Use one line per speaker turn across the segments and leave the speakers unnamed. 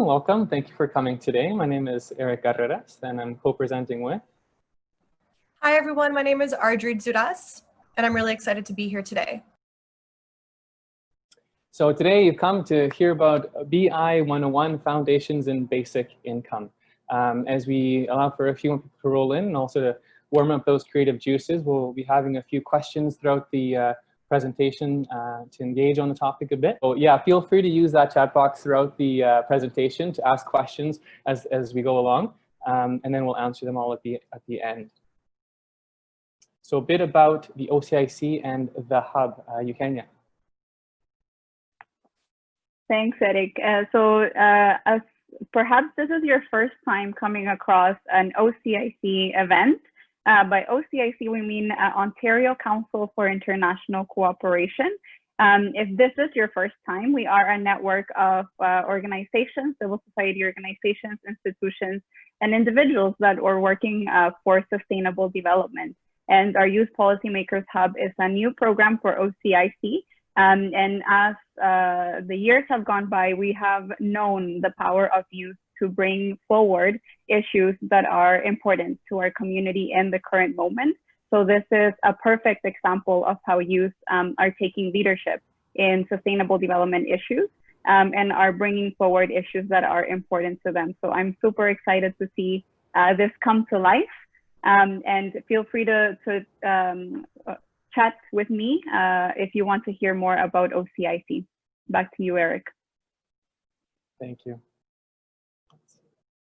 welcome. Thank you for coming today. My name is Eric Carreras, and I'm co-presenting with...
Hi, everyone. My name is Ardri Zuras, and I'm really excited to be here today.
So today you've come to hear about BI101, Foundations in Basic Income. As we allow for a few more people to roll in and also to warm up those creative juices, we'll be having a few questions throughout the presentation to engage on the topic a bit. So yeah, feel free to use that chat box throughout the presentation to ask questions as we go along, and then we'll answer them all at the end. So a bit about the OCIC and the Hub, Eugenia.
Thanks, Eric. As perhaps this is your first time coming across an OCIC event. By OCIC, we mean Ontario Council for International Cooperation. If this is your first time, we are a network of organizations, civil society organizations, institutions, and individuals that are working for sustainable development. And our Youth Policy-Makers Hub is a new program for OCIC. And as the years have gone by, we have known the power of youth to bring forward issues that are important to our community in the current moment. So this is a perfect example of how youth are taking leadership in sustainable development issues and are bringing forward issues that are important to them. So I'm super excited to see this come to life. And feel free to chat with me if you want to hear more about OCIC. Back to you, Eric.
Thank you.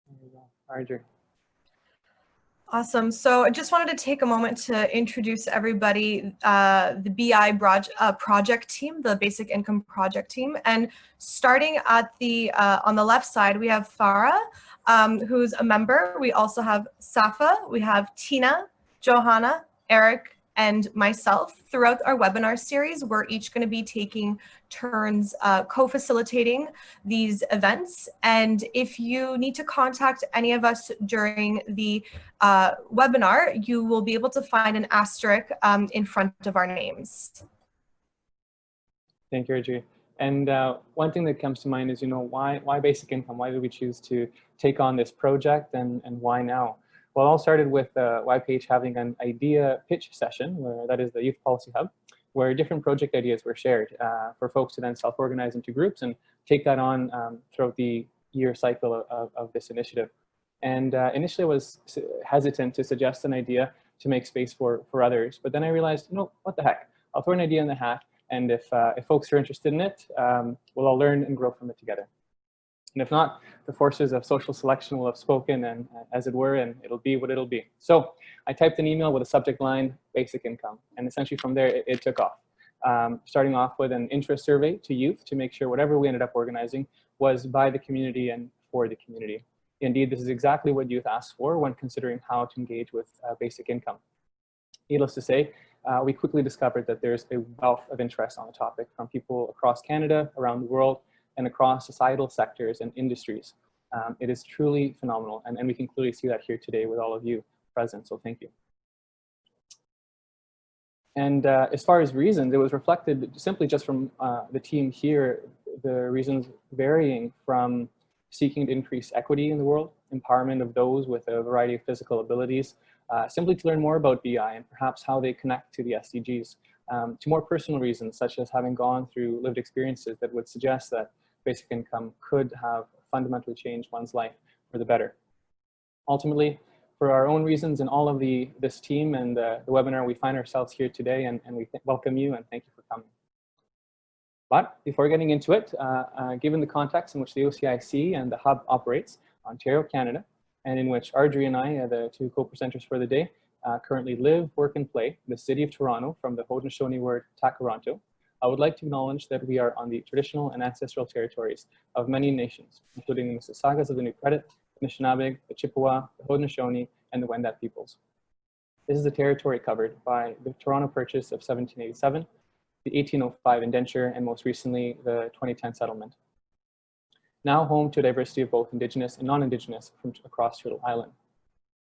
There you go. Ardri.
Awesome. So I just wanted to take a moment to introduce everybody, the BI project team, the Basic Income Project team. And starting at the on the left side, we have Farah, who's a member. We also have Safa, we have Tina, Johanna, Eric, and myself. Throughout our webinar series, we're each going to be taking turns co-facilitating these events. And if you need to contact any of us during the webinar, you will be able to find an asterisk in front of our names.
Thank you, Ardri. And one thing that comes to mind is, why basic income? Why did we choose to take on this project, and why now? Well, it all started with YPH having an idea pitch session, that is the Youth Policy Hub, where different project ideas were shared for folks to then self-organize into groups and take that on throughout the year cycle of this initiative. And initially I was hesitant to suggest an idea to make space for others, but then I realized, what the heck? I'll throw an idea in the hat, and if folks are interested in it, we'll all learn and grow from it together. And if not, the forces of social selection will have spoken, and as it were, and it'll be what it'll be. So I typed an email with a subject line, basic income. And essentially from there, it took off. Starting off with an interest survey to youth to make sure whatever we ended up organizing was by the community and for the community. Indeed, this is exactly what youth asked for when considering how to engage with basic income. Needless to say, we quickly discovered that there's a wealth of interest on the topic from people across Canada, around the world, and across societal sectors and industries. It is truly phenomenal, and we can clearly see that here today with all of you present, so thank you. And as far as reasons, it was reflected simply just from the team here, the reasons varying from seeking to increase equity in the world, empowerment of those with a variety of physical abilities, simply to learn more about BI and perhaps how they connect to the SDGs, to more personal reasons, such as having gone through lived experiences that would suggest that basic income could have fundamentally changed one's life for the better. Ultimately, for our own reasons and all of this team and the webinar, we find ourselves here today, and we welcome you and thank you for coming. But before getting into it, given the context in which the OCIC and the Hub operates, Ontario, Canada, and in which Ardri and I, the two co-presenters for the day, currently live, work, and play in the city of Toronto from the Haudenosaunee word Takaranto, I would like to acknowledge that we are on the traditional and ancestral territories of many nations, including the Mississaugas of the New Credit, the Anishinaabe, the Chippewa, the Haudenosaunee, and the Wendat peoples. This is the territory covered by the Toronto Purchase of 1787, the 1805 indenture, and most recently, the 2010 settlement. Now home to a diversity of both Indigenous and non-Indigenous from across Turtle Island.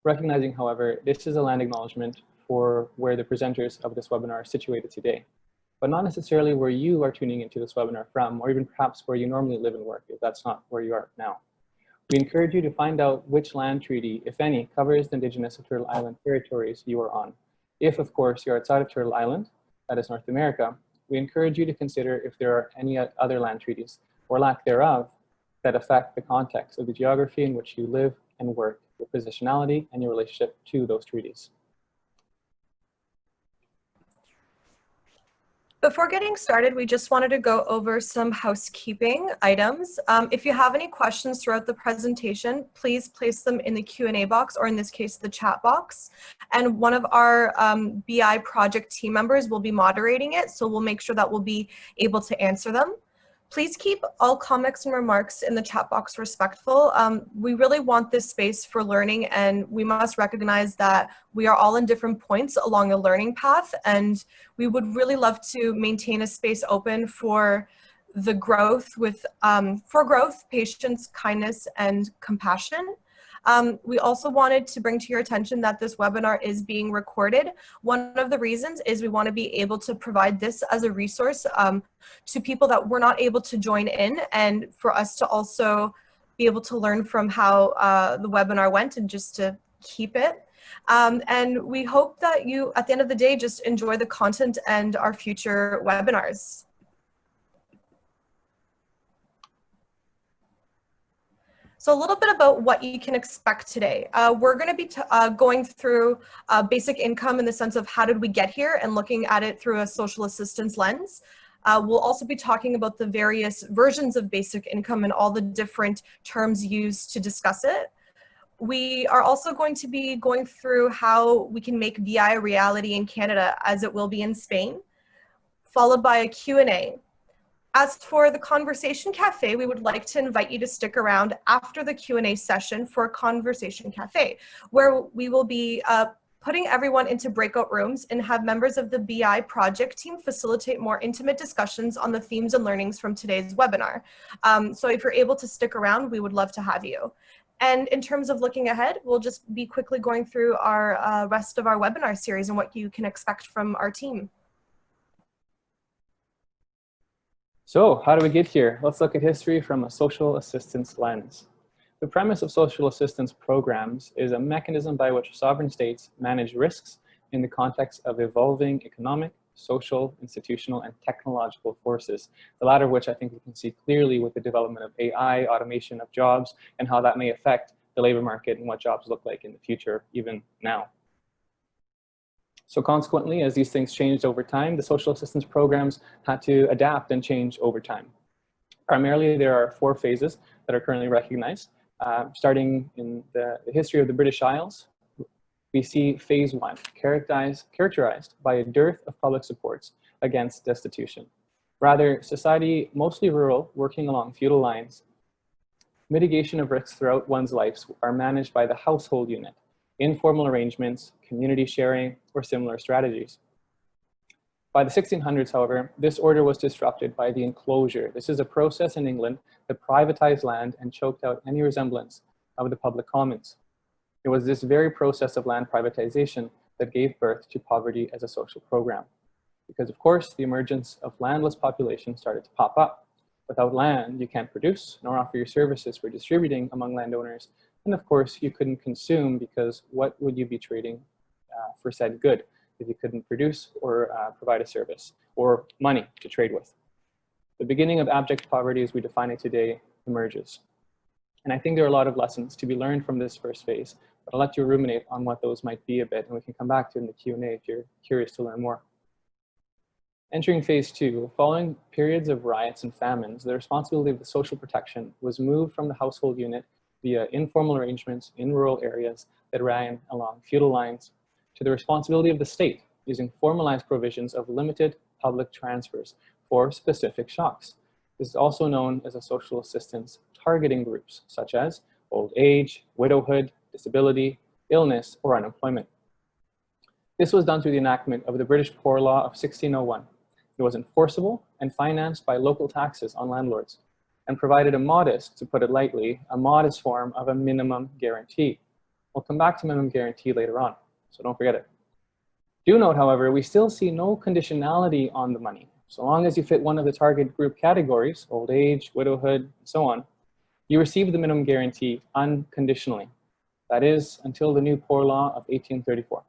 Recognizing, however, this is a land acknowledgement for where the presenters of this webinar are situated today, but not necessarily where you are tuning into this webinar from, or even perhaps where you normally live and work, if that's not where you are now. We encourage you to find out which land treaty, if any, covers the Indigenous of Turtle Island territories you are on. If, of course, you're outside of Turtle Island, that is North America, we encourage you to consider if there are any other land treaties, or lack thereof, that affect the context of the geography in which you live and work, your positionality, and your relationship to those treaties.
Before getting started, we just wanted to go over some housekeeping items. If you have any questions throughout the presentation, please place them in the Q&A box, or in this case, the chat box. And one of our BI project team members will be moderating it, so we'll make sure that we'll be able to answer them. Please keep all comments and remarks in the chat box respectful. We really want this space for learning, and we must recognize that we are all in different points along a learning path, and we would really love to maintain a space open for the growth with, patience, kindness, and compassion. We also wanted to bring to your attention that this webinar is being recorded. One of the reasons is we want to be able to provide this as a resource to people that were not able to join in, and for us to also be able to learn from how the webinar went and just to keep it. And we hope that you, at the end of the day, just enjoy the content and our future webinars. So a little bit about what you can expect today. We're going to be going through basic income in the sense of how did we get here, and looking at it through a social assistance lens. We'll also be talking about the various versions of basic income and all the different terms used to discuss it. We are also going to be going through how we can make BI a reality in Canada as it will be in Spain, followed by a Q&A. As for the Conversation Cafe, we would like to invite you to stick around after the Q&A session for a Conversation Cafe, where we will be putting everyone into breakout rooms and have members of the BI project team facilitate more intimate discussions on the themes and learnings from today's webinar. So if you're able to stick around, we would love to have you. And in terms of looking ahead, we'll just be quickly going through our rest of our webinar series and what you can expect from our team.
So how do we get here? Let's look at history from a social assistance lens. The premise of social assistance programs is a mechanism by which sovereign states manage risks in the context of evolving economic, social, institutional, and technological forces, the latter of which I think we can see clearly with the development of AI, automation of jobs, and how that may affect the labor market and what jobs look like in the future, even now. So consequently, as these things changed over time, the social assistance programs had to adapt and change over time. Primarily, there are 4 phases that are currently recognized. Starting in the history of the British Isles, we see phase 1, characterized by a dearth of public supports against destitution. Rather, society, mostly rural, working along feudal lines, mitigation of risks throughout one's life are managed by the household unit, informal arrangements, community sharing, or similar strategies. By the 1600s, however, this order was disrupted by the enclosure. This is a process in England that privatized land and choked out any resemblance of the public commons. It was this very process of land privatization that gave birth to poverty as a social program. Because of course, the emergence of landless population started to pop up. Without land, you can't produce nor offer your services for distributing among landowners. And of course, you couldn't consume, because what would you be trading for said good if you couldn't produce or provide a service or money to trade with? The beginning of abject poverty as we define it today emerges. And I think there are a lot of lessons to be learned from this first phase, but I'll let you ruminate on what those might be a bit, and we can come back to it in the Q&A if you're curious to learn more. Entering phase 2, following periods of riots and famines, the responsibility of the social protection was moved from the household unit via informal arrangements in rural areas that ran along feudal lines to the responsibility of the state using formalized provisions of limited public transfers for specific shocks. This is also known as a social assistance targeting groups such as old age, widowhood, disability, illness, or unemployment. This was done through the enactment of the British Poor Law of 1601. It was enforceable and financed by local taxes on landlords, and provided a modest, to put it lightly, a modest form of a minimum guarantee. We'll come back to minimum guarantee later on, so don't forget it. Do note, however, we still see no conditionality on the money. So long as you fit one of the target group categories, old age, widowhood, and so on, You receive the minimum guarantee unconditionally. That is, until the new Poor Law of 1834.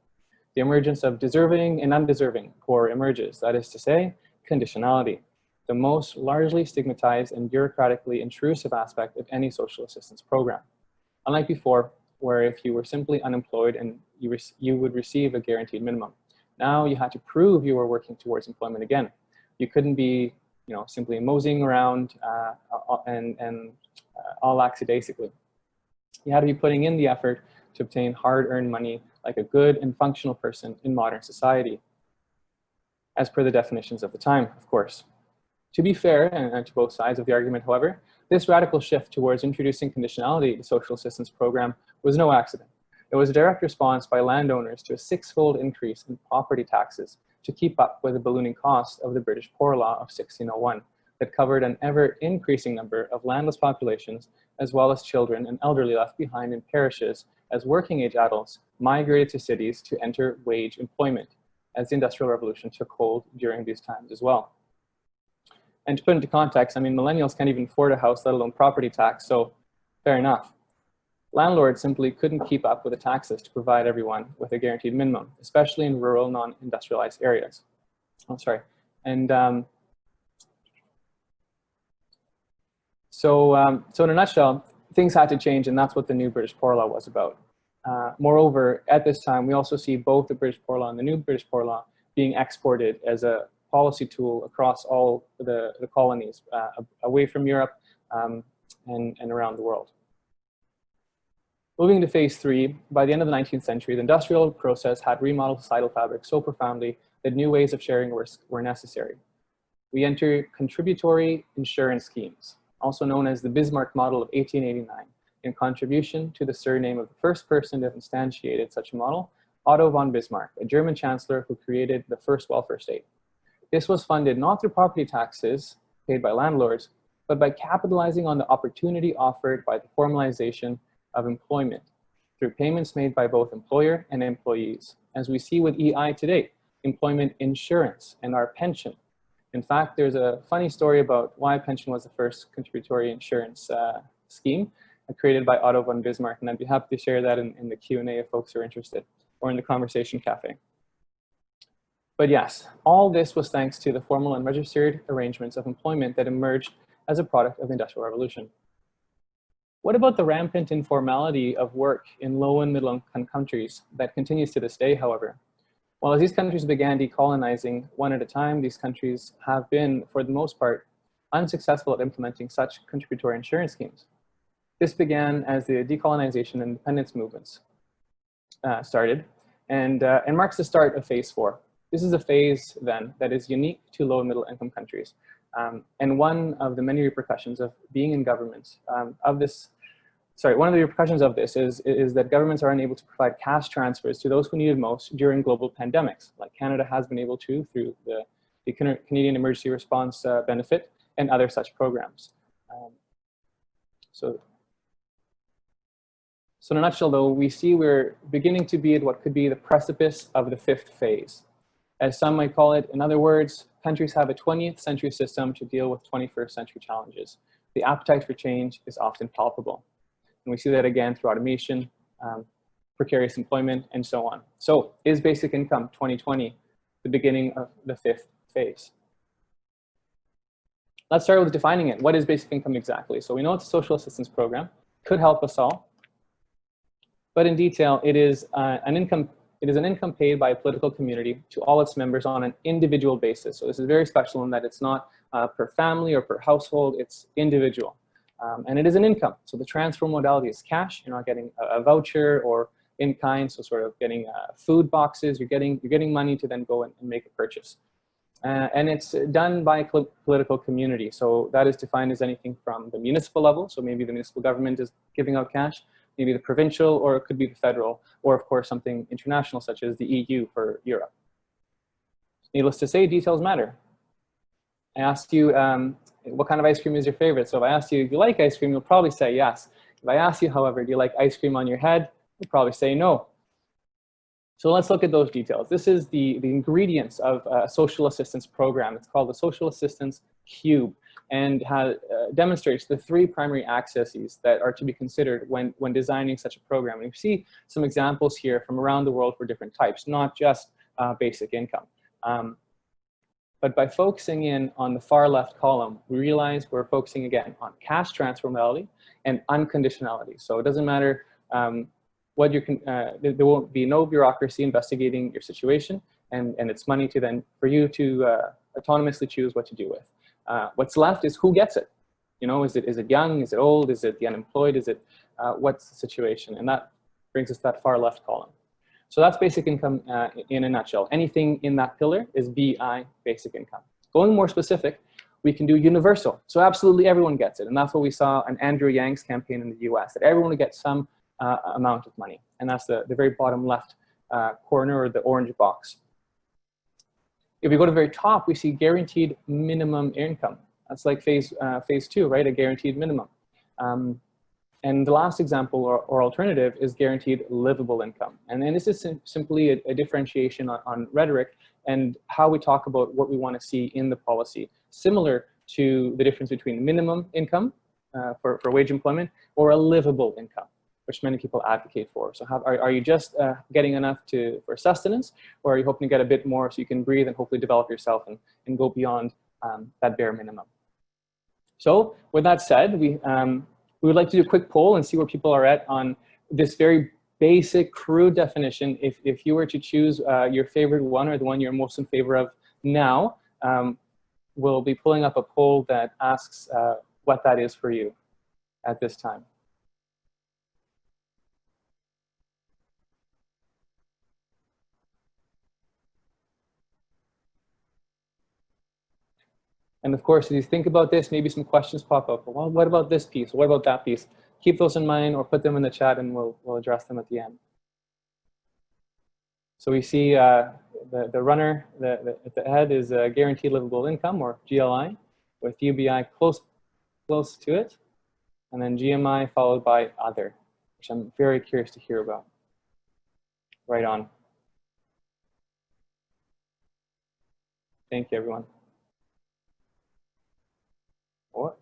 The emergence of deserving and undeserving poor emerges, that is to say, conditionality, the most largely stigmatized and bureaucratically intrusive aspect of any social assistance program. Unlike before, where if you were simply unemployed and you would receive a guaranteed minimum. Now you had to prove you were working towards employment again. You couldn't be, simply moseying around all lackadaisically. You had to be putting in the effort to obtain hard-earned money like a good and functional person in modern society, as per the definitions of the time, of course. To be fair, and to both sides of the argument, however, this radical shift towards introducing conditionality to the social assistance program was no accident. It was a direct response by landowners to a six-fold increase in property taxes to keep up with the ballooning cost of the British Poor Law of 1601 that covered an ever-increasing number of landless populations, as well as children and elderly left behind in parishes as working-age adults migrated to cities to enter wage employment, as the Industrial Revolution took hold during these times as well. And to put into context, I mean, millennials can't even afford a house, let alone property tax, so fair enough. Landlords simply couldn't keep up with the taxes to provide everyone with a guaranteed minimum, especially in rural, non-industrialized areas. Oh, sorry. And so in a nutshell, things had to change, and that's what the new British Poor Law was about. Moreover, at this time, we also see both the British Poor Law and the new British Poor Law being exported as a policy tool across all the colonies, away from Europe and around the world. Moving to phase 3, by the end of the 19th century, the industrial process had remodeled societal fabric so profoundly that new ways of sharing risk were necessary. We enter contributory insurance schemes, also known as the Bismarck model of 1889, in contribution to the surname of the first person to have instantiated such a model, Otto von Bismarck, a German chancellor who created the first welfare state. This was funded not through property taxes paid by landlords, but by capitalizing on the opportunity offered by the formalization of employment through payments made by both employer and employees, as we see with EI today, employment insurance and our pension. In fact, there's a funny story about why pension was the first contributory insurance scheme created by Otto von Bismarck, and I'd be happy to share that in the Q&A if folks are interested, or in the conversation cafe. But yes, all this was thanks to the formal and registered arrangements of employment that emerged as a product of the Industrial Revolution. What about the rampant informality of work in low and middle income countries that continues to this day, however? Well, as these countries began decolonizing one at a time, these countries have been, for the most part, unsuccessful at implementing such contributory insurance schemes. This began as the decolonization and independence movements started, and marks the start of phase 4. This is a phase, then, that is unique to low and middle income countries. And one of the many repercussions of being in government one of the repercussions of this is that governments are unable to provide cash transfers to those who need it most during global pandemics, like Canada has been able to through the Canadian Emergency Response Benefit and other such programs. So in a nutshell, though, we see we're beginning to be at what could be the precipice of the 5th phase. As some might call it, in other words, countries have a 20th century system to deal with 21st century challenges. The appetite for change is often palpable. And we see that again through automation, precarious employment, and so on. So is basic income 2020 the beginning of the 5th phase? Let's start with defining it. What is basic income exactly? So we know it's a social assistance program, could help us all. But in detail, it is an income paid by a political community to all its members on an individual basis. So this is very special in that it's not per family or per household, it's individual. And it is an income. So the transfer modality is cash. You're not getting a voucher or in kind, so sort of getting food boxes. You're getting money to then go and make a purchase. And it's done by a political community. So that is defined as anything from the municipal level. So maybe the municipal government is giving out cash, maybe the provincial, or it could be the federal, or of course something international such as the EU for Europe. Needless to say, details matter. I asked you, what kind of ice cream is your favorite? So if I asked you if you like ice cream, you'll probably say yes. If I ask you, however, do you like ice cream on your head? You'll probably say no. So let's look at those details. This is the ingredients of a social assistance program. It's called the Social Assistance Cube. and demonstrates the 3 primary axes that are to be considered when designing such a program. And you see some examples here from around the world for different types, not just basic income. But by focusing in on the far left column, we realize we're focusing again on cash transfer modality and unconditionality. So it doesn't matter what there won't be no bureaucracy investigating your situation, and it's money to then for you to autonomously choose what to do with. What's left is who gets it. You know, is it young? Is it old? Is it the unemployed? Is it what's the situation? And that brings us to that far left column. So that's basic income in a nutshell. Anything in that pillar is BI, basic income. Going more specific, we can do universal. So absolutely everyone gets it. And that's what we saw on Andrew Yang's campaign in the US, that everyone would get some amount of money. And that's the very bottom left corner, or the orange box. If we go to the very top, we see guaranteed minimum income. That's like phase 2, right? A guaranteed minimum. And the last example or alternative is guaranteed livable income. And then this is simply a differentiation on rhetoric and how we talk about what we want to see in the policy, similar to the difference between minimum income for wage employment or a livable income, which many people advocate for. So are you just getting enough for sustenance, or are you hoping to get a bit more so you can breathe and hopefully develop yourself and go beyond that bare minimum? So with that said, we would like to do a quick poll and see where people are at on this very basic, crude definition. If you were to choose your favorite one, or the one you're most in favor of now, we'll be pulling up a poll that asks what that is for you at this time. And of course, as you think about this, maybe some questions pop up. Well, what about this piece? What about that piece? Keep those in mind or put them in the chat and we'll address them at the end. So we see the runner at the head is guaranteed livable income, or GLI, with UBI close to it. And then GMI followed by other, which I'm very curious to hear about. Right on. Thank you, everyone. What?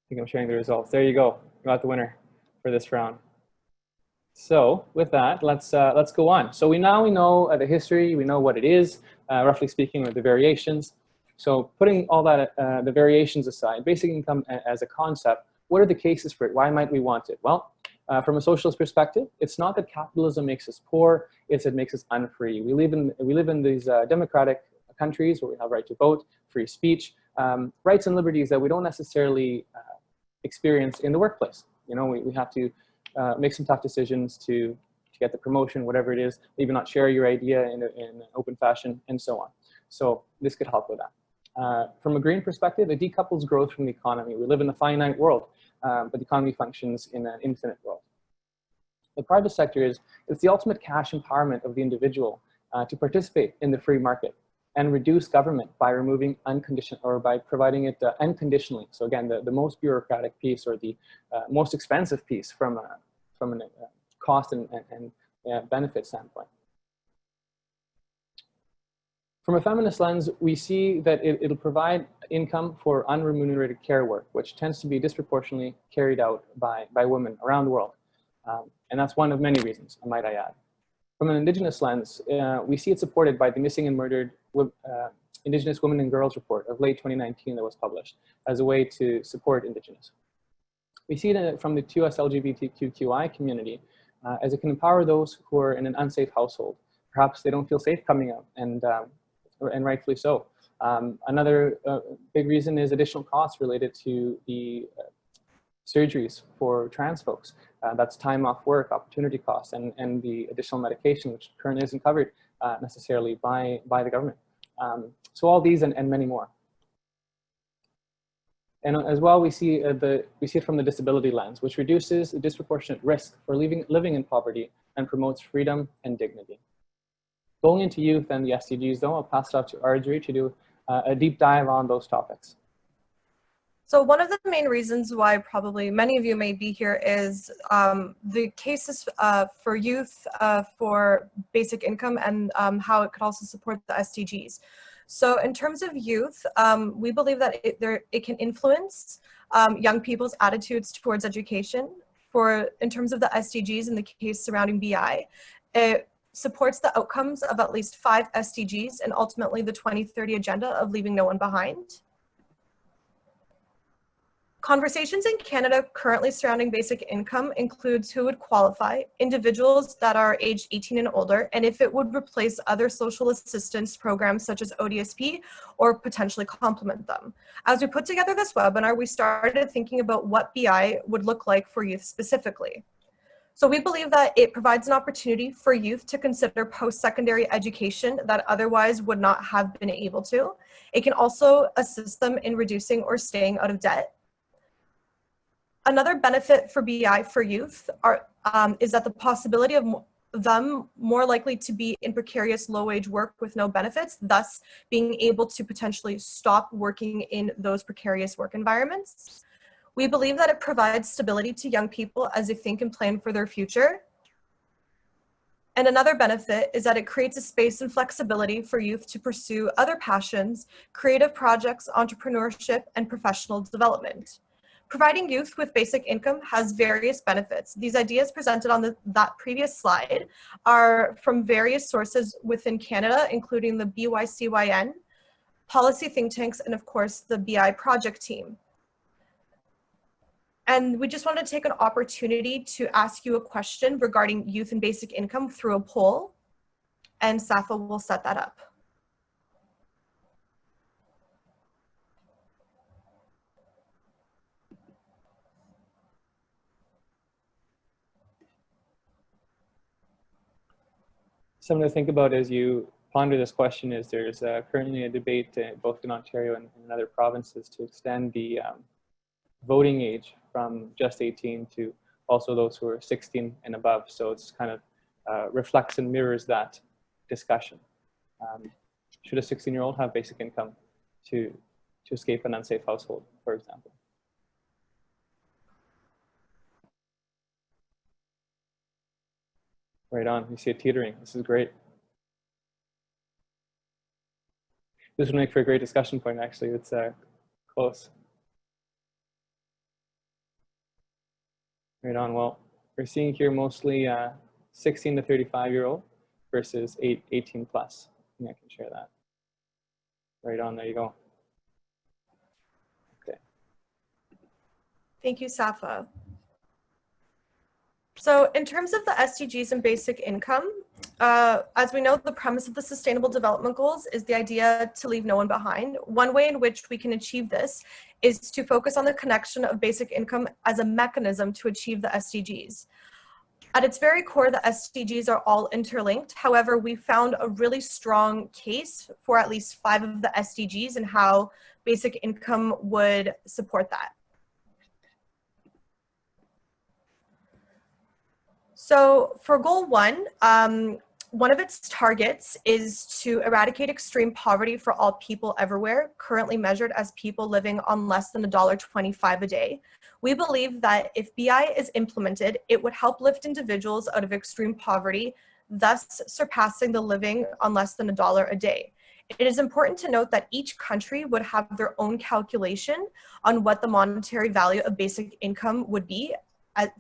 I think I'm sharing the results. There you go. You got the winner for this round. So with that, let's go on. So we know the history. We know what it is, roughly speaking, or the variations. So putting all that the variations aside, basic income as a concept, what are the cases for it? Why might we want it? Well, from a socialist perspective, it's not that capitalism makes us poor; it makes us unfree. We live in these democratic countries where we have right to vote, free speech, rights and liberties that we don't necessarily experience in the workplace. You know, we have to make some tough decisions to get the promotion, whatever it is, maybe not share your idea in an open fashion, and so on. So this could help with that. From a green perspective, it decouples growth from the economy. We live in a finite world, but the economy functions in an infinite world. The private sector it's the ultimate cash empowerment of the individual to participate in the free market and reduce government by removing by providing it unconditionally. So again, the most bureaucratic piece, or the most expensive piece from a cost and benefit standpoint. From a feminist lens, we see that it'll provide income for unremunerated care work, which tends to be disproportionately carried out by women around the world. And that's one of many reasons, might I add. From an Indigenous lens, we see it supported by the Missing and Murdered Indigenous Women and Girls report of late 2019 that was published as a way to support Indigenous. We see it from the 2S LGBTQI community as it can empower those who are in an unsafe household. Perhaps they don't feel safe coming out, and rightfully so. Another big reason is additional costs related to the surgeries for trans folks. That's time off work, opportunity costs, and the additional medication, which currently isn't covered necessarily by the government. So all these and many more. And as well, we see it from the disability lens, which reduces the disproportionate risk for living in poverty and promotes freedom and dignity. Going into youth and the SDGs, though, I'll pass it off to Ardri to do a deep dive on those topics.
So one of the main reasons why probably many of you may be here is the cases for youth for basic income and how it could also support the SDGs. So in terms of youth, we believe that it can influence young people's attitudes towards education. In terms of the SDGs in the case surrounding BI, it supports the outcomes of at least 5 SDGs and ultimately the 2030 agenda of leaving no one behind. Conversations in Canada currently surrounding basic income includes who would qualify, individuals that are aged 18 and older, and if it would replace other social assistance programs such as ODSP or potentially complement them. As we put together this webinar, we started thinking about what BI would look like for youth specifically. So we believe that it provides an opportunity for youth to consider post-secondary education that otherwise would not have been able to. It can also assist them in reducing or staying out of debt. Another benefit for BI for youth is that the possibility of them more likely to be in precarious low-wage work with no benefits, thus being able to potentially stop working in those precarious work environments. We believe that it provides stability to young people as they think and plan for their future. And another benefit is that it creates a space and flexibility for youth to pursue other passions, creative projects, entrepreneurship, and professional development. Providing youth with basic income has various benefits. These ideas presented on that previous slide are from various sources within Canada, including the BYCYN, policy think tanks, and of course, the BI project team. And we just want to take an opportunity to ask you a question regarding youth and basic income through a poll, and Safa will set that up.
Something to think about as you ponder this question is there's currently a debate both in Ontario and in other provinces to extend the voting age from just 18 to also those who are 16 and above. So it's kind of reflects and mirrors that discussion. Should a 16-year-old have basic income to escape an unsafe household, for example? Right on, you see it teetering. This is great. This would make for a great discussion point, actually. It's close. Right on, well, we're seeing here mostly 16 to 35-year-old versus 18 plus. I think I can share that. Right on, there you go. Okay.
Thank you, Safa. So in terms of the SDGs and basic income, as we know, the premise of the Sustainable Development Goals is the idea to leave no one behind. One way in which we can achieve this is to focus on the connection of basic income as a mechanism to achieve the SDGs. At its very core, the SDGs are all interlinked. However, we found a really strong case for at least 5 of the SDGs and how basic income would support that. So for goal 1, one of its targets is to eradicate extreme poverty for all people everywhere, currently measured as people living on less than $1.25 a day. We believe that if BI is implemented, it would help lift individuals out of extreme poverty, thus surpassing the living on less than $1 a day. It is important to note that each country would have their own calculation on what the monetary value of basic income would be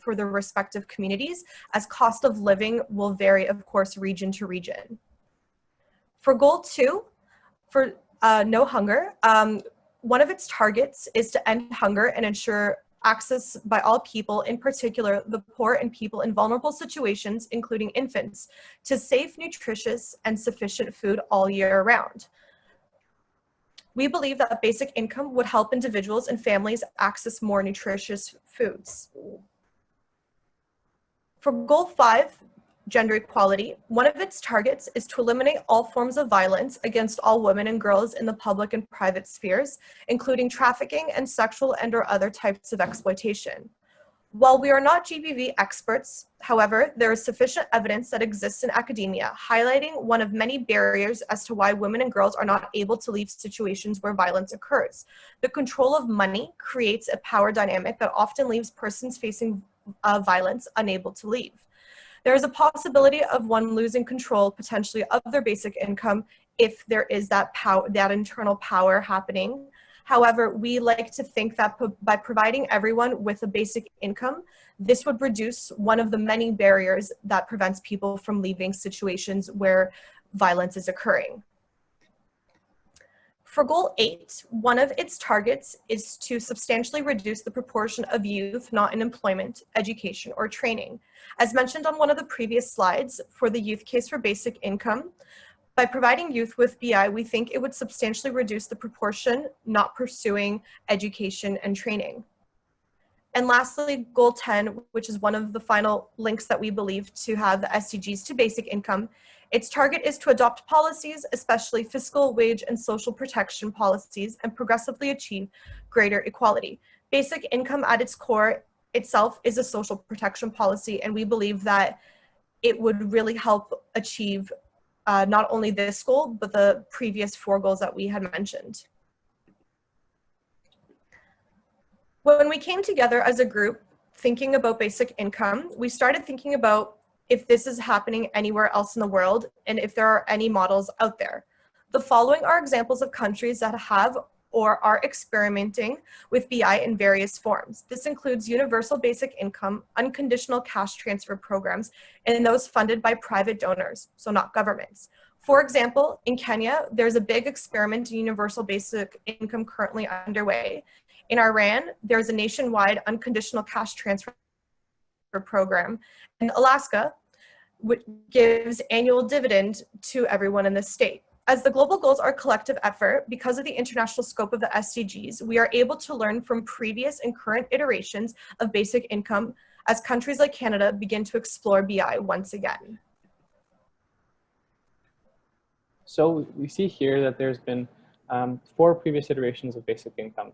for their respective communities, as cost of living will vary, of course, region to region. For goal 2, for no hunger, one of its targets is to end hunger and ensure access by all people, in particular the poor and people in vulnerable situations, including infants, to safe, nutritious, and sufficient food all year round. We believe that basic income would help individuals and families access more nutritious foods. For goal 5, gender equality, one of its targets is to eliminate all forms of violence against all women and girls in the public and private spheres, including trafficking and sexual and/or other types of exploitation. While we are not GBV experts, however, there is sufficient evidence that exists in academia, highlighting one of many barriers as to why women and girls are not able to leave situations where violence occurs. The control of money creates a power dynamic that often leaves persons facing violence unable to leave. There is a possibility of one losing control potentially of their basic income if there is that power, that internal power happening. However, we like to think that by providing everyone with a basic income, this would reduce one of the many barriers that prevents people from leaving situations where violence is occurring. For Goal 8, one of its targets is to substantially reduce the proportion of youth not in employment, education, or training. As mentioned on one of the previous slides, for the youth case for basic income, by providing youth with BI, we think it would substantially reduce the proportion not pursuing education and training. And lastly, Goal 10, which is one of the final links that we believe to have the SDGs to basic income, its target is to adopt policies, especially fiscal, wage, and social protection policies, and progressively achieve greater equality. Basic income at its core itself is a social protection policy, and we believe that it would really help achieve not only this goal, but the previous 4 goals that we had mentioned. When we came together as a group thinking about basic income, we started thinking about if this is happening anywhere else in the world and if there are any models out there. The following are examples of countries that have or are experimenting with BI in various forms. This includes universal basic income, unconditional cash transfer programs, and those funded by private donors, so not governments. For example, in Kenya, there's a big experiment in universal basic income currently underway. In Iran, there's a nationwide unconditional cash transfer program. In Alaska, which gives annual dividend to everyone in the state. As the global goals are a collective effort, because of the international scope of the SDGs, we are able to learn from previous and current iterations of basic income as countries like Canada begin to explore BI once again.
So we see here that there's been 4 previous iterations of basic income.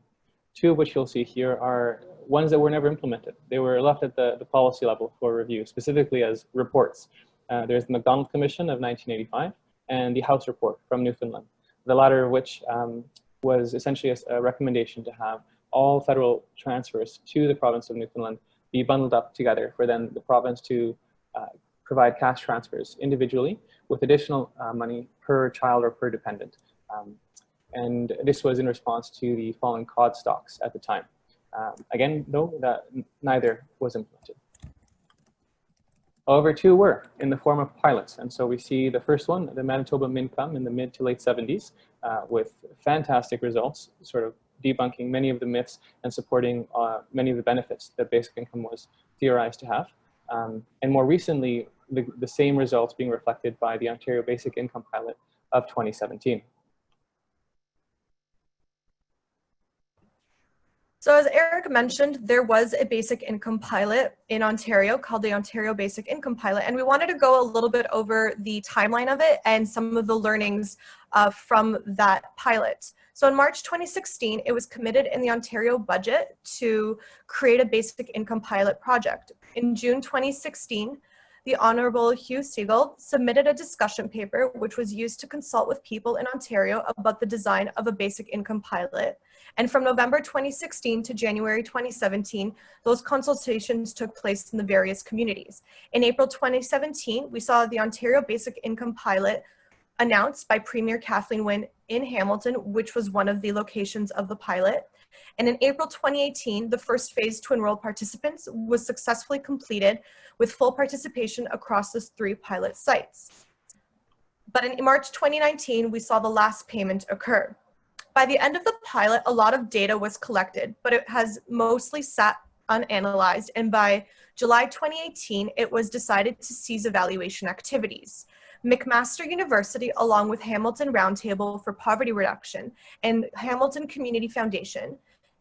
2 of which you'll see here are ones that were never implemented. They were left at the policy level for review, specifically as reports. There's the MacDonald Commission of 1985 and the House Report from Newfoundland, the latter of which was essentially a recommendation to have all federal transfers to the province of Newfoundland be bundled up together for then the province to provide cash transfers individually with additional money per child or per dependent. And this was in response to the falling cod stocks at the time. Again, though, that neither was implemented. However, 2 were in the form of pilots. And so we see the first one, the Manitoba Mincome in the mid to late 70s, with fantastic results, sort of debunking many of the myths and supporting many of the benefits that basic income was theorized to have. And more recently, the same results being reflected by the Ontario Basic Income Pilot of 2017.
So as Eric mentioned, there was a basic income pilot in Ontario called the Ontario Basic Income Pilot, and we wanted to go a little bit over the timeline of it and some of the learnings from that pilot. So in March 2016, it was committed in the Ontario budget to create a basic income pilot project. In June 2016, the Honourable Hugh Siegel submitted a discussion paper which was used to consult with people in Ontario about the design of a basic income pilot. And from November 2016 to January 2017, those consultations took place in the various communities. In April 2017, we saw the Ontario Basic Income Pilot announced by Premier Kathleen Wynne in Hamilton, which was one of the locations of the pilot. And in April 2018, the first phase to enroll participants was successfully completed with full participation across the 3 pilot sites. But in March 2019, we saw the last payment occur. By the end of the pilot, a lot of data was collected, but it has mostly sat unanalyzed. And by July 2018, it was decided to cease evaluation activities. McMaster University, along with Hamilton Roundtable for Poverty Reduction and Hamilton Community Foundation,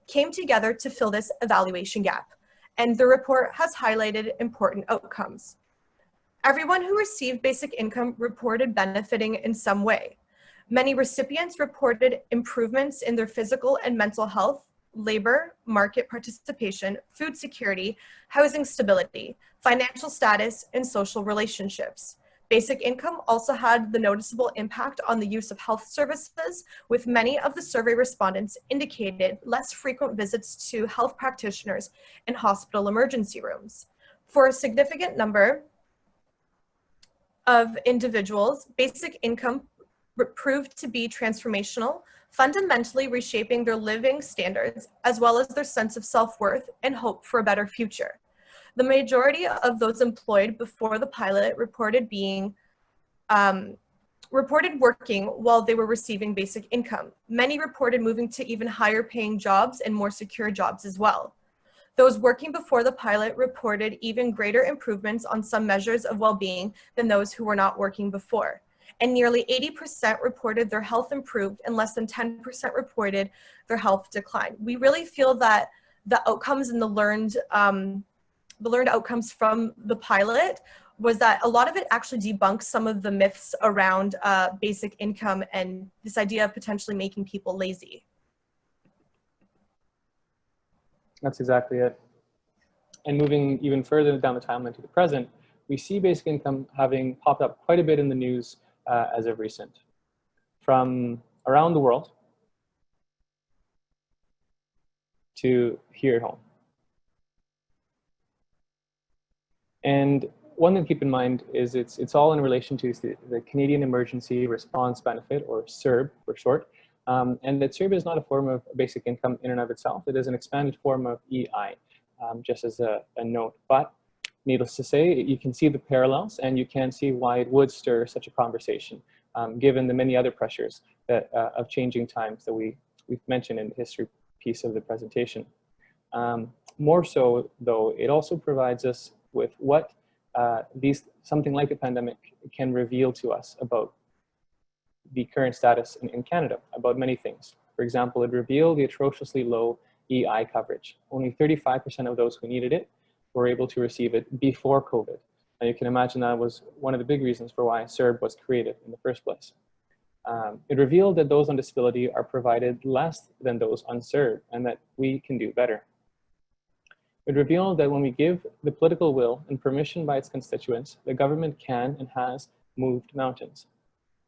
came together to fill this evaluation gap. And the report has highlighted important outcomes. Everyone who received basic income reported benefiting in some way. Many recipients reported improvements in their physical and mental health, labor, market participation, food security, housing stability, financial status, and social relationships. Basic income also had the noticeable impact on the use of health services, with many of the survey respondents indicated less frequent visits to health practitioners and hospital emergency rooms. For a significant number of individuals, basic income proved to be transformational, fundamentally reshaping their living standards as well as their sense of self-worth and hope for a better future. The majority of those employed before the pilot reported working while they were receiving basic income. Many reported moving to even higher paying jobs and more secure jobs as well. Those working before the pilot reported even greater improvements on some measures of well-being than those who were not working before. And nearly 80% reported their health improved and less than 10% reported their health declined. We really feel that the outcomes and the learned outcomes from the pilot was that a lot of it actually debunks some of the myths around basic income and this idea of potentially making people lazy.
That's exactly it. And moving even further down the timeline to the present, we see basic income having popped up quite a bit in the news as of recent, from around the world to here at home. And one thing to keep in mind is it's all in relation to the Canadian Emergency Response Benefit, or CERB for short. And that CERB is not a form of basic income in and of itself. It is an expanded form of EI, just as a note. But needless to say, you can see the parallels and you can see why it would stir such a conversation, given the many other pressures that, of changing times that we've mentioned in the history piece of the presentation. More so, though, it also provides us with what something like a pandemic can reveal to us about the current status in Canada, about many things. For example, it revealed the atrociously low EI coverage. Only 35% of those who needed it were able to receive it before COVID. And you can imagine that was one of the big reasons for why CERB was created in the first place. It revealed that those on disability are provided less than those on CERB, and that we can do better. It revealed that when we give the political will and permission by its constituents, the government can and has moved mountains.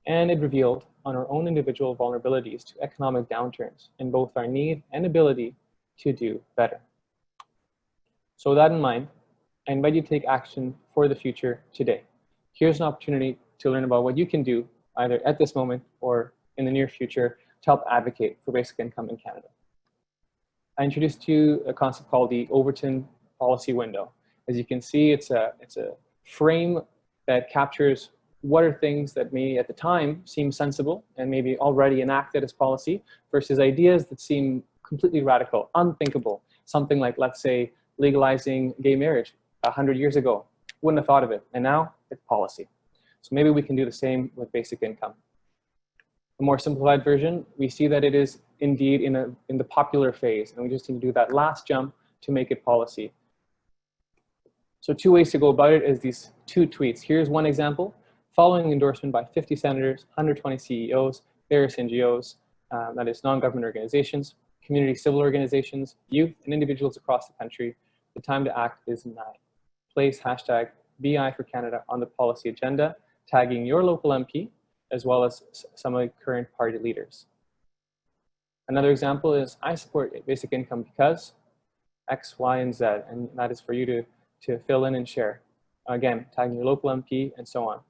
And it revealed on our own individual vulnerabilities to economic downturns and both our need and ability to do better. So with that in mind, I invite you to take action for the future today. Here's an opportunity to learn about what you can do either at this moment or in the near future to help advocate for basic income in Canada. I introduced to you a concept called the Overton policy window. As you can see, it's a frame that captures what are things that may at the time seem sensible and maybe already enacted as policy versus ideas that seem completely radical, unthinkable. Something like, let's say, legalizing gay marriage 100 years ago. Wouldn't have thought of it, and now it's policy. So maybe we can do the same with basic income. A more simplified version, we see that it is indeed in the popular phase, and we just need to do that last jump to make it policy. So 2 ways to go about it is these 2 tweets. Here's one example. Following endorsement by 50 senators, 120 CEOs, various NGOs, that is non-government organizations, community civil organizations, youth, and individuals across the country, the time to act is now. Place hashtag BI for Canada on the policy agenda, tagging your local MP, as well as some of the current party leaders. Another example is, I support basic income because X, Y, and Z, and that is for you to fill in and share. Again, tagging your local MP and so on.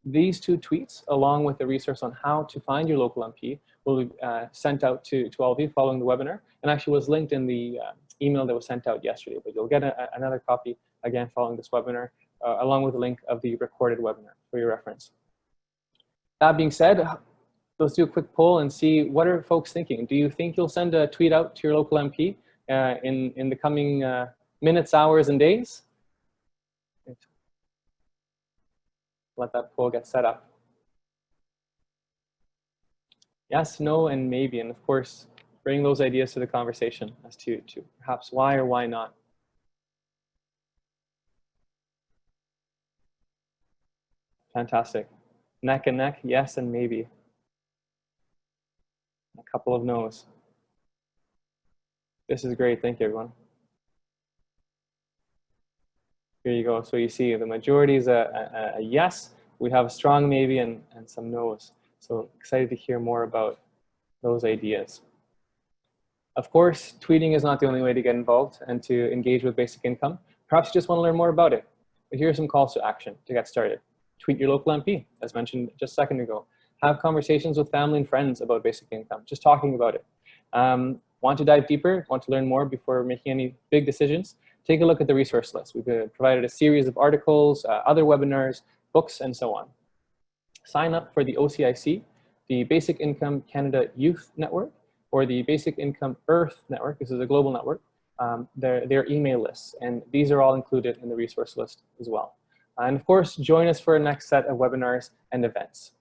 These 2 tweets, along with the resource on how to find your local MP, will be sent out to all of you following the webinar, and actually was linked in the email that was sent out yesterday, but you'll get another copy again following this webinar, along with a link of the recorded webinar for your reference. That being said, let's do a quick poll and see what are folks thinking. Do you think you'll send a tweet out to your local MP in the coming minutes, hours, and days? Let that poll get set up. Yes, no, and maybe, and of course, bring those ideas to the conversation as to perhaps why or why not. Fantastic. Neck and neck, yes and maybe. A couple of no's. This is great, thank you everyone. Here you go, so you see the majority is a yes, we have a strong maybe and some no's. So excited to hear more about those ideas. Of course, tweeting is not the only way to get involved and to engage with basic income. Perhaps you just want to learn more about it. But here are some calls to action to get started. Tweet your local MP, as mentioned just a second ago. Have conversations with family and friends about basic income, just talking about it. Want to dive deeper, want to learn more before making any big decisions? Take a look at the resource list. We've provided a series of articles, other webinars, books, and so on. Sign up for the OCIC, the Basic Income Canada Youth Network, or the Basic Income Earth Network. This is a global network. Their email lists, and these are all included in the resource list as well. And of course, join us for our next set of webinars and events.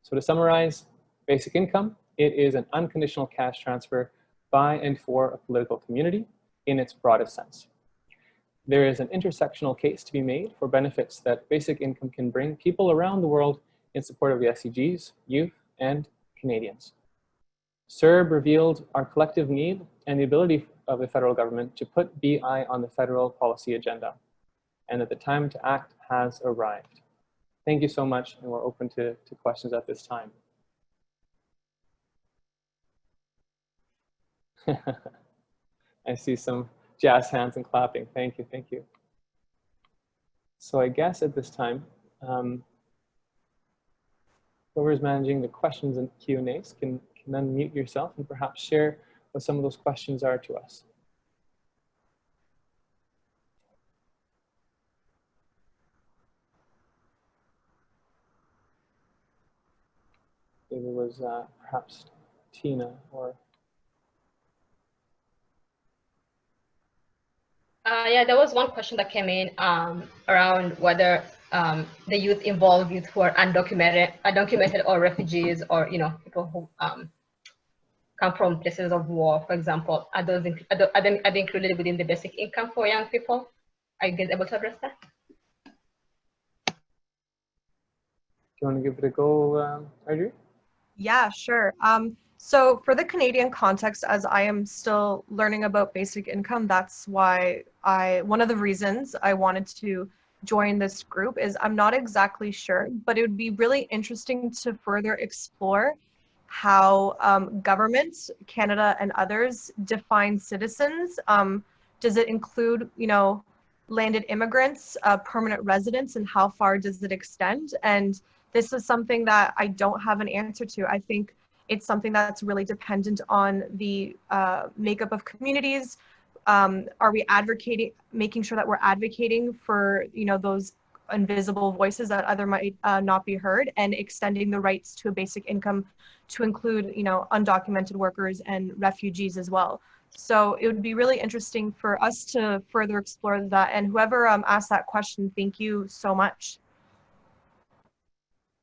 So to summarize, basic income, it is an unconditional cash transfer by and for a political community in its broadest sense. There is an intersectional case to be made for benefits that basic income can bring people around the world in support of the SDGs, youth, and Canadians. CERB revealed our collective need and the ability of the federal government to put BI on the federal policy agenda, and that the time to act has arrived. Thank you so much, and we're open to questions at this time. I see some jazz hands and clapping. Thank you, thank you. So I guess at this time, whoever's managing the questions and Q&As can unmute yourself and perhaps share what some of those questions are to us. Maybe it was perhaps Tina or...
Yeah, there was one question that came in around whether the youth involved youth who are undocumented or refugees, or people who come from places of war, for example. Are they included within the basic income for young people? Are you guys able to address that?
Do you want to give it a go, Audrey?
Yeah, sure. So for the Canadian context, as I am still learning about basic income, that's why one of the reasons I wanted to join this group is I'm not exactly sure, but it would be really interesting to further explore how governments, Canada and others, define citizens. Does it include, landed immigrants, permanent residents, and how far does it extend? And this is something that I don't have an answer to. I think it's something that's really dependent on the makeup of communities. Are we making sure that we're advocating for, those invisible voices that other might not be heard, and extending the rights to a basic income to include, undocumented workers and refugees as well. So it would be really interesting for us to further explore that. And whoever asked that question, thank you so much.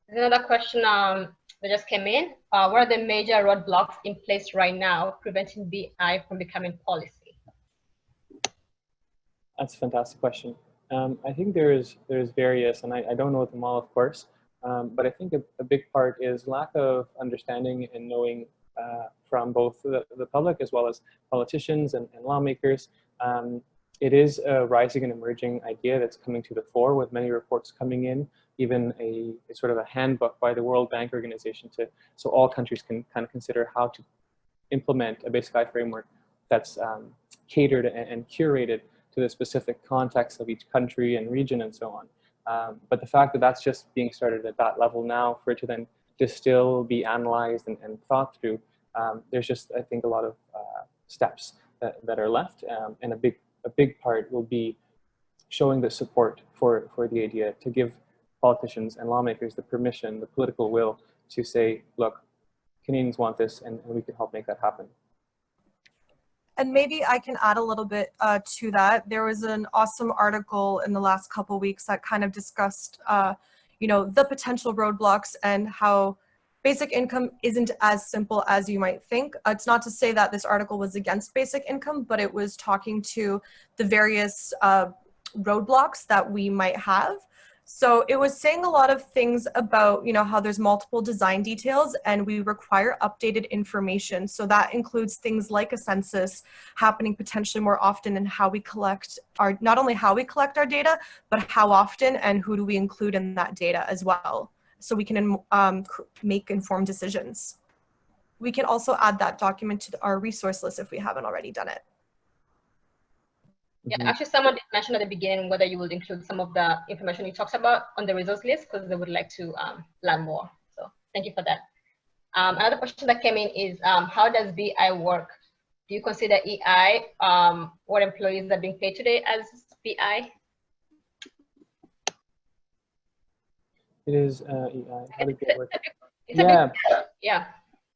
Another question that just came in. What are the major roadblocks in place right now preventing BI from becoming policy?
That's a fantastic question. I think there's various, and I don't know them all, of course, but I think a big part is lack of understanding and knowing from both the public as well as politicians and lawmakers. It is a rising and emerging idea that's coming to the fore, with many reports coming in, even a sort of a handbook by the World Bank Organization so all countries can kind of consider how to implement a basic framework that's catered and curated to the specific context of each country and region and so on. But the fact that that's just being started at that level now, for it to then distill, be analyzed and thought through, there's just, I think, a lot of steps that are left, and a big part will be showing the support for the idea, to give politicians and lawmakers the permission, the political will to say, look, Canadians want this, and we can help make that happen.
And maybe I can add a little bit to that. There was an awesome article in the last couple of weeks that kind of discussed, the potential roadblocks and how basic income isn't as simple as you might think. It's not to say that this article was against basic income, but it was talking to the various roadblocks that we might have. So it was saying a lot of things about, how there's multiple design details and we require updated information. So that includes things like a census happening potentially more often, and how we collect not only how we collect our data, but how often and who do we include in that data as well, so we can make informed decisions. We can also add that document to our resource list if we haven't already done it.
Yeah, actually, someone did mention at the beginning whether you would include some of the information you talked about on the resource list, because they would like to learn more. So Thank you for that. Another question that came in is, how does BI work? Do you consider EI what employees are being paid today as BI?
It is EI. How does it work?
Yeah.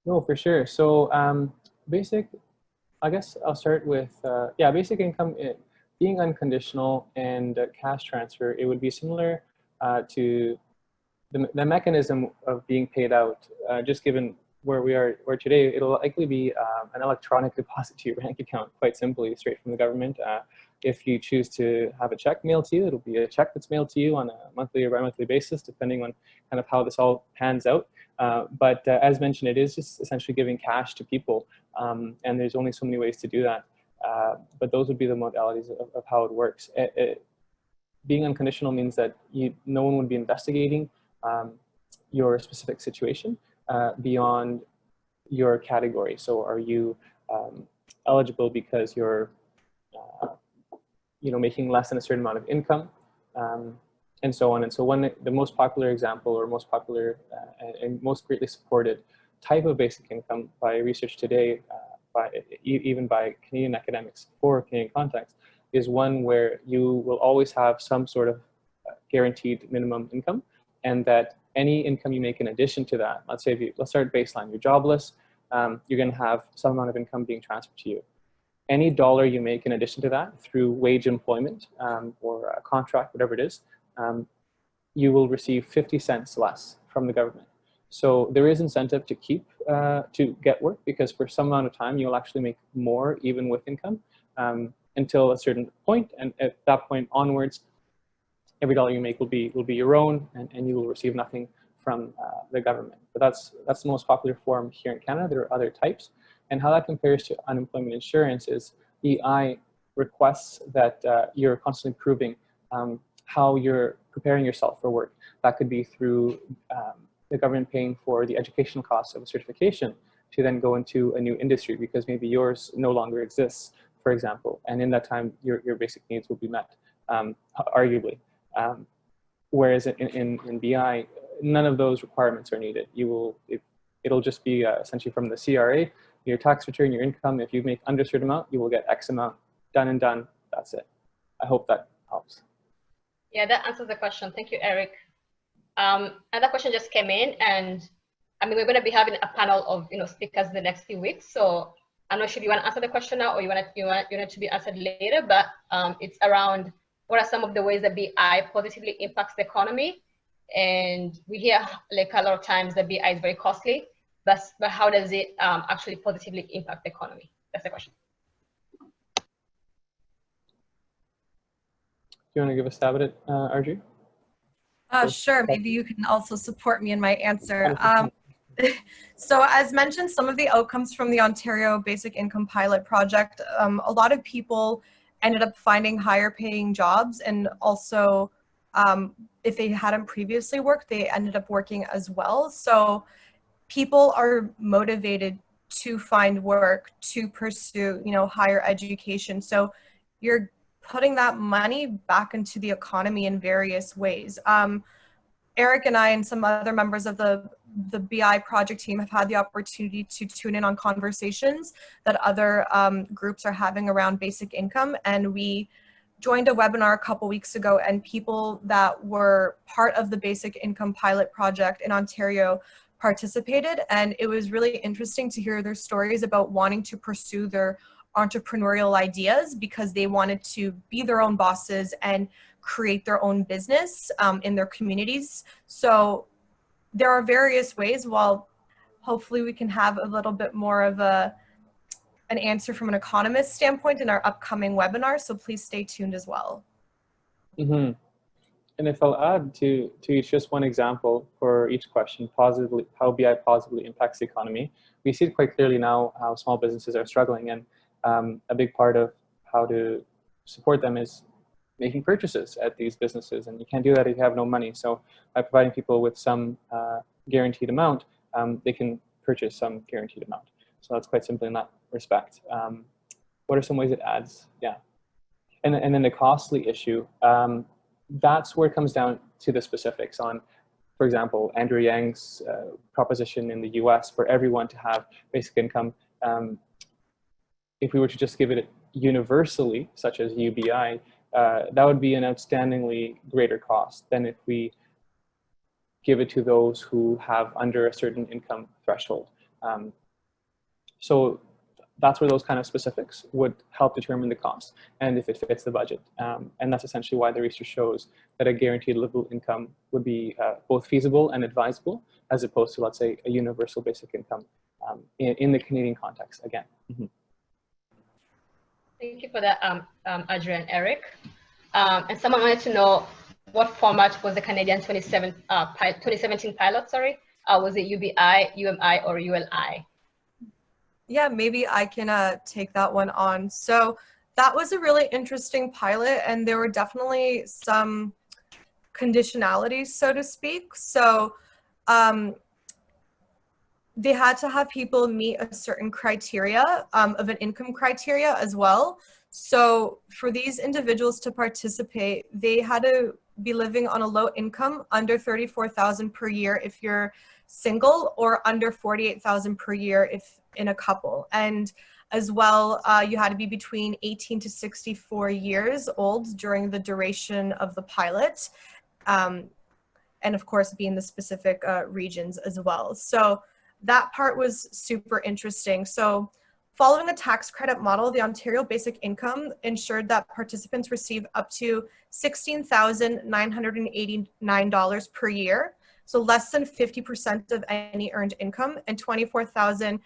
No, for sure. So basic, I guess I'll start with, yeah, basic income, being unconditional and cash transfer, it would be similar to the mechanism of being paid out, just given where we are today, it'll likely be an electronic deposit to your bank account, quite simply, straight from the government. If you choose to have a check mailed to you, it'll be a check that's mailed to you on a monthly or bi-monthly basis, depending on kind of how this all pans out. But as mentioned, it is just essentially giving cash to people, and there's only so many ways to do that. But those would be the modalities of how it works. Being unconditional means that no one would be investigating your specific situation beyond your category. So are you eligible because you're making less than a certain amount of income, and so on. And so the most popular example, or most popular and most greatly supported type of basic income by research today, even by Canadian academics for Canadian context, is one where you will always have some sort of guaranteed minimum income, and that any income you make in addition to that, let's start baseline, you're jobless, you're going to have some amount of income being transferred to you. Any dollar you make in addition to that through wage employment or a contract, whatever it is, you will receive 50 cents less from the government. So there is incentive to to get work, because for some amount of time you'll actually make more even with income until a certain point, and at that point onwards, every dollar you make will be your own, and you will receive nothing from the government. But that's the most popular form here in Canada. There are other types. And how that compares to unemployment insurance is EI requests that you're constantly proving how you're preparing yourself for work. That could be through the government paying for the educational costs of a certification to then go into a new industry, because maybe yours no longer exists, for example. And in that time, your basic needs will be met, arguably. Whereas in BI, none of those requirements are needed. It'll just be essentially from the CRA, your tax return, your income. If you make under a certain amount, you will get X amount, done and done. That's it. I hope that helps.
Yeah, that answers the question. Thank you, Eric. Another question just came in, and I mean, we're going to be having a panel of speakers in the next few weeks. So I'm not sure if you want to answer the question now, or you want it to be answered later. But it's around, what are some of the ways that BI positively impacts the economy? And we hear like a lot of times that BI is very costly, but how does it actually positively impact the economy? That's the question.
Do you want to give a stab at it, Arju?
Sure, maybe you can also support me in my answer. So as mentioned, some of the outcomes from the Ontario Basic Income Pilot Project, a lot of people ended up finding higher paying jobs, and also if they hadn't previously worked, they ended up working as well. So people are motivated to find work, to pursue, higher education. So you're putting that money back into the economy in various ways. Eric and I and some other members of the BI project team have had the opportunity to tune in on conversations that other groups are having around basic income. And we joined a webinar a couple weeks ago, and people that were part of the Basic Income Pilot Project in Ontario participated. And it was really interesting to hear their stories about wanting to pursue their entrepreneurial ideas because they wanted to be their own bosses and create their own business in their communities. So there are various ways. While hopefully we can have a little bit more of an answer from an economist standpoint in our upcoming webinar, so please stay tuned as well.
Mm-hmm. And if I'll add to each just one example for each question, how BI positively impacts the economy, we see it quite clearly now how small businesses are struggling, and a big part of how to support them is making purchases at these businesses, and you can't do that if you have no money. So by providing people with some guaranteed amount, they can purchase some guaranteed amount. So that's quite simple in that respect. What are some ways it adds? Yeah. And then the costly issue, that's where it comes down to the specifics on for example, Andrew Yang's proposition in the US for everyone to have basic income, if we were to just give it universally, such as UBI, that would be an outstandingly greater cost than if we give it to those who have under a certain income threshold. So that's where those kind of specifics would help determine the cost and if it fits the budget. And that's essentially why the research shows that a guaranteed livable income would be both feasible and advisable, as opposed to, let's say, a universal basic income in the Canadian context, again. Mm-hmm.
Thank you for that, Audrey and Eric. And someone wanted to know what format was the Canadian 2017 pilot, sorry? Was it UBI, UMI, or ULI?
Yeah, maybe I can take that one on. So that was a really interesting pilot, and there were definitely some conditionalities, so to speak. So they had to have people meet a certain criteria of an income criteria as well. So for these individuals to participate, they had to be living on a low income, under $34,000 per year if you're single, or under $48,000 per year if in a couple. And as well, you had to be between 18 to 64 years old during the duration of the pilot. And of course, be in the specific regions as well. So that part was super interesting. So following a tax credit model, the Ontario Basic Income ensured that participants receive up to $16,989 per year. So less than 50% of any earned income, and $24,000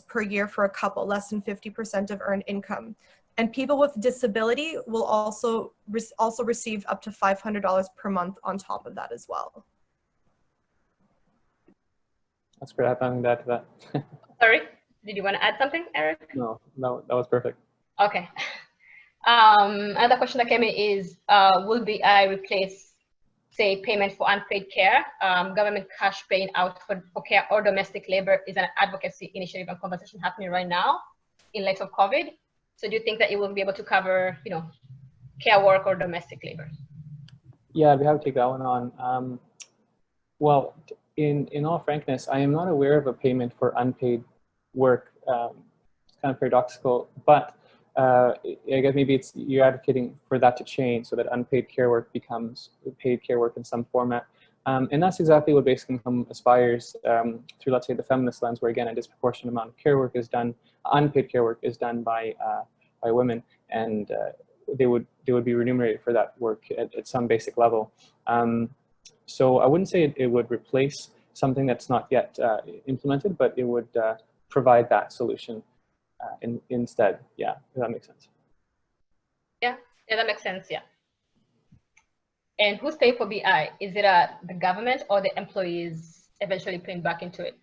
per year for a couple, less than 50% of earned income. And people with disability will also receive up to $500 per month on top of that as well.
That's great. I have nothing to add to that.
Sorry, did you want to add something, Eric?
No, that was perfect.
Okay. Another question that came in is, will BI replace, say, payment for unpaid care? Government cash paying out for care or domestic labor is an advocacy initiative and conversation happening right now in light of COVID. So do you think that it will be able to cover, care work or domestic labor?
Yeah, we have to take that one on. Well, in all frankness, I am not aware of a payment for unpaid work. It's kind of paradoxical, but I guess maybe you're advocating for that to change so that unpaid care work becomes paid care work in some format. And that's exactly what basic income aspires through, let's say, the feminist lens, where again, a disproportionate amount of care work is done, unpaid care work is done by women, and they would be remunerated for that work at some basic level. So I wouldn't say it would replace something that's not yet implemented, but it would provide that solution instead. Yeah, if that makes sense.
Yeah, that makes sense. Yeah. And who's paying for BI? Is it the government or the employees eventually paying back into it?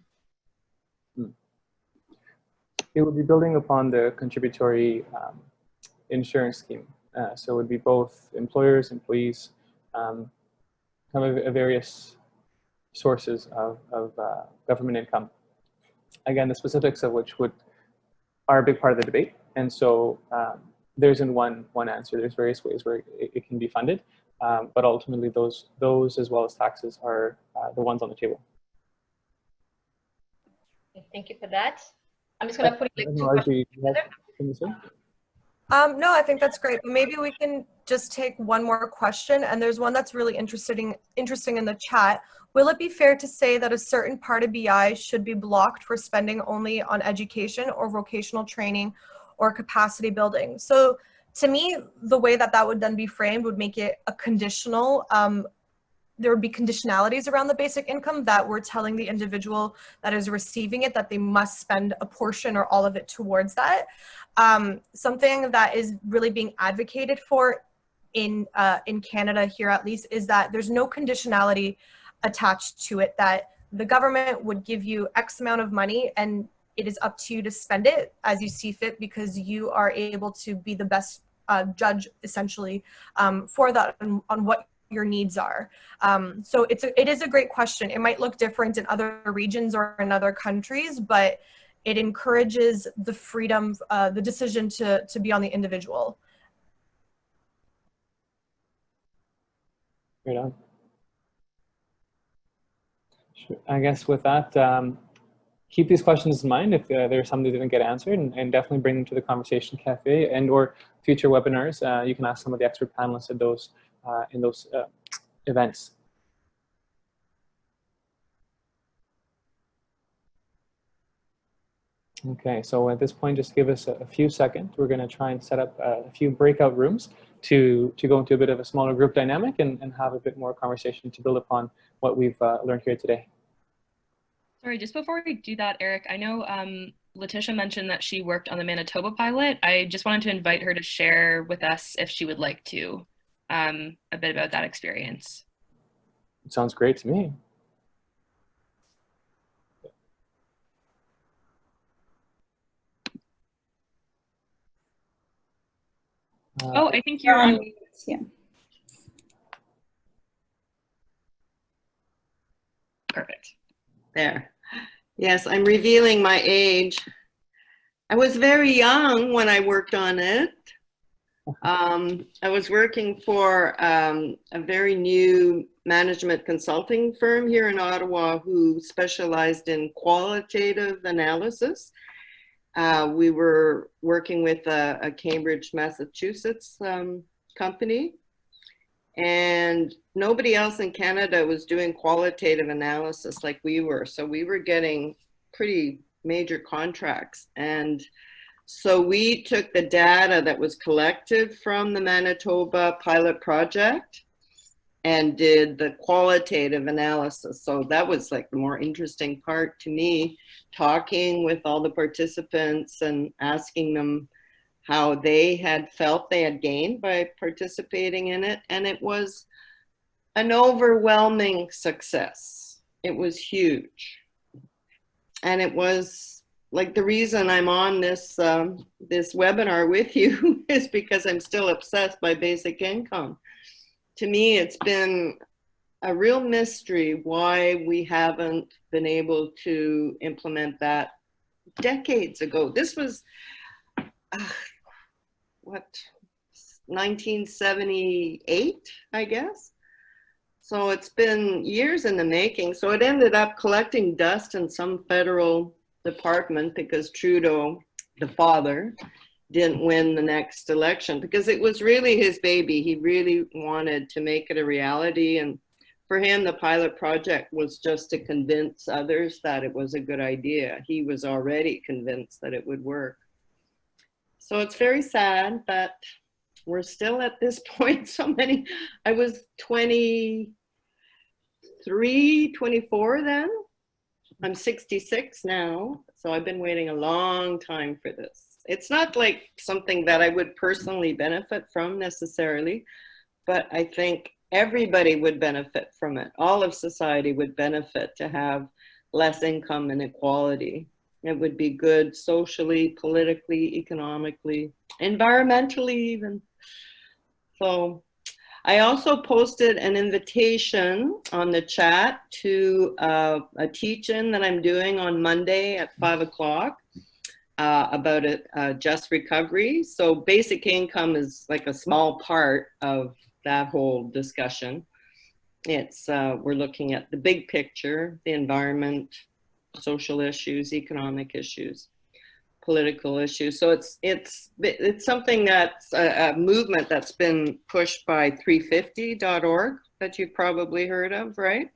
It would be building upon the contributory insurance scheme. So it would be both employers, employees, kind of various sources of government income. Again, the specifics of which are a big part of the debate. And so there isn't one answer. There's various ways where it can be funded. But ultimately, those as well as taxes are the ones on the table.
Okay, thank you for that. I'm just going to put it like two questions together.
No, I think that's great. Maybe we can just take one more question. And there's one that's really interesting in the chat. Will it be fair to say that a certain part of BI should be blocked for spending only on education or vocational training or capacity building? So to me, the way that would then be framed would make it a conditional. There would be conditionalities around the basic income that we're telling the individual that is receiving it that they must spend a portion or all of it towards that. Something that is really being advocated for in Canada here at least is that there's no conditionality attached to it, that the government would give you X amount of money and it is up to you to spend it as you see fit, because you are able to be the best judge essentially for that on what your needs are. So it is a great question. It might look different in other regions or in other countries, but it encourages the freedom, the decision to be on the individual.
Right on. Sure. I guess with that, keep these questions in mind if there's some that didn't get answered, and definitely bring them to the Conversation Cafe and or future webinars. You can ask some of the expert panelists at those in those events. Okay, so at this point, just give us a few seconds. We're going to try and set up a few breakout rooms to go into a bit of a smaller group dynamic and have a bit more conversation to build upon what we've learned here today.
Sorry, just before we do that, Eric, I know Letitia mentioned that she worked on the Manitoba Pilot. I just wanted to invite her to share with us, if she would like to, a bit about that experience.
It sounds great to me.
Oh, I think you're on.
Yeah.
Perfect.
There. Yes, I'm revealing my age. I was very young when I worked on it. I was working for a very new management consulting firm here in Ottawa who specialized in qualitative analysis. We were working with a Cambridge, Massachusetts company, and nobody else in Canada was doing qualitative analysis like we were. So we were getting pretty major contracts. And so we took the data that was collected from the Manitoba Pilot project and did the qualitative analysis. So that was like the more interesting part to me, talking with all the participants and asking them how they had felt they had gained by participating in it. And it was an overwhelming success. It was huge. And it was like the reason I'm on this, this webinar with you is because I'm still obsessed by basic income. To me, it's been a real mystery why we haven't been able to implement that decades ago. This was, what, 1978, I guess? So it's been years in the making. So it ended up collecting dust in some federal department because Trudeau, the father, didn't win the next election because it was really his baby. He really wanted to make it a reality. And for him, the pilot project was just to convince others that it was a good idea. He was already convinced that it would work. So it's very sad that we're still at this point. So many, I was 23, 24 then. I'm 66 now. So I've been waiting a long time for this. It's not like something that I would personally benefit from necessarily, but I think everybody would benefit from it. All of society would benefit to have less income inequality. It would be good socially, politically, economically, environmentally even. So I also posted an invitation on the chat to a teach-in that I'm doing on Monday at 5 o'clock. About a just recovery. So basic income is like a small part of that whole discussion. It's we're looking at the big picture, the environment, social issues, economic issues, political issues. So it's something that's a movement that's been pushed by 350.org that you've probably heard of, right?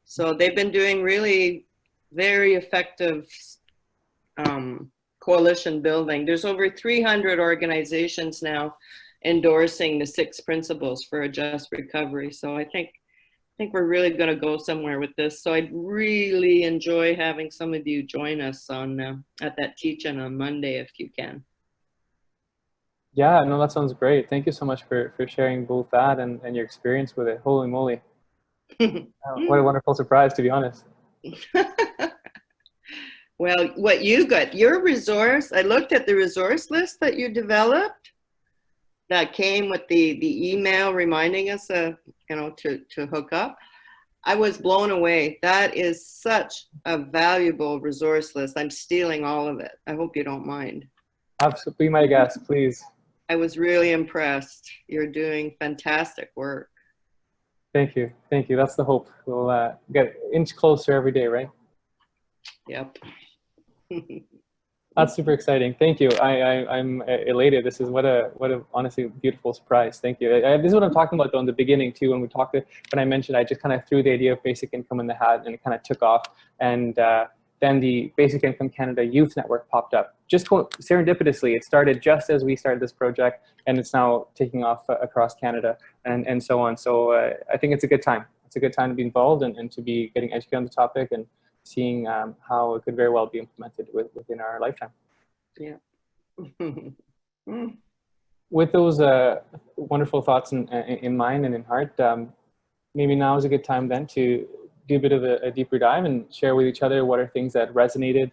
So they've been doing really very effective coalition building. There's over 300 organizations now endorsing the 6 principles for a just recovery. So I think we're really going to go somewhere with this. So I'd really enjoy having some of you join us on at that teach-in on Monday if you can.
Yeah, no, that sounds great. Thank you so much for sharing both that and your experience with it. Holy moly. What a wonderful surprise, to be honest.
Well, what you got, your resource, I looked at the resource list that you developed that came with the email reminding us of, you know, to hook up. I was blown away. That is such a valuable resource list. I'm stealing all of it. I hope you don't mind.
Absolutely, my guest, please.
I was really impressed. You're doing fantastic work.
Thank you. Thank you. That's the hope. We'll get an inch closer every day, right?
Yep.
That's super exciting. Thank you. I'm elated. This is what a honestly beautiful surprise. Thank you. This is what I'm talking about though in the beginning too. When I mentioned, I just kind of threw the idea of basic income in the hat and it kind of took off. And then the Basic Income Canada Youth Network popped up. Just serendipitously, it started just as we started this project, and it's now taking off across Canada and so on. So I think it's a good time. It's a good time to be involved and to be getting educated on the topic and seeing how it could very well be implemented within our lifetime.
Yeah.
With those wonderful thoughts in mind and in heart, maybe now is a good time then to do a bit of a deeper dive and share with each other what are things that resonated,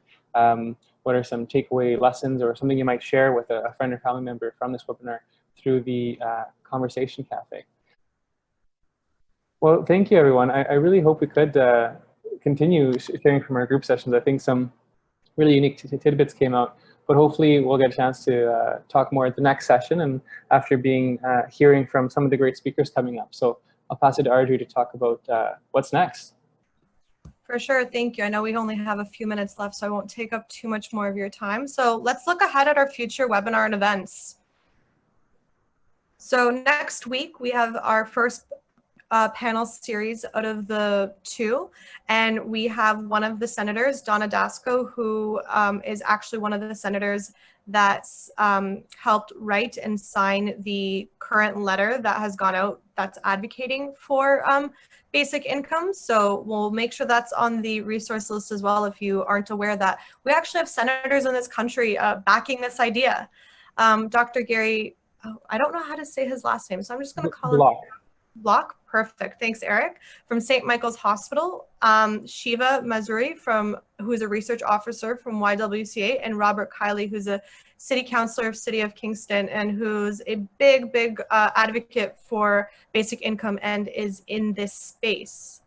what are some takeaway lessons or something you might share with a friend or family member from this webinar through the Conversation Cafe. Well, thank you, everyone. I really hope we could continue sharing from our group sessions. I think some really unique tidbits came out, but hopefully we'll get a chance to talk more at the next session and after hearing from some of the great speakers coming up. So I'll pass it to Arju to talk about what's next.
For sure, thank you. I know we only have a few minutes left, so I won't take up too much more of your time. So let's look ahead at our future webinar and events. So next week, we have our first panel series out of the 2, and we have one of the senators, Donna Dasco, who is actually one of the senators that's helped write and sign the current letter that has gone out that's advocating for basic income. So we'll make sure that's on the resource list as well if you aren't aware that we actually have senators in this country backing this idea. Dr. Gary, I don't know how to say his last name, so I'm just going to call him Block. Perfect. Thanks, Eric. From St. Michael's Hospital, Shiva Mazuri, who is a research officer from YWCA, and Robert Kiley, who's a city councilor of City of Kingston and who's a big advocate for basic income and is in this space.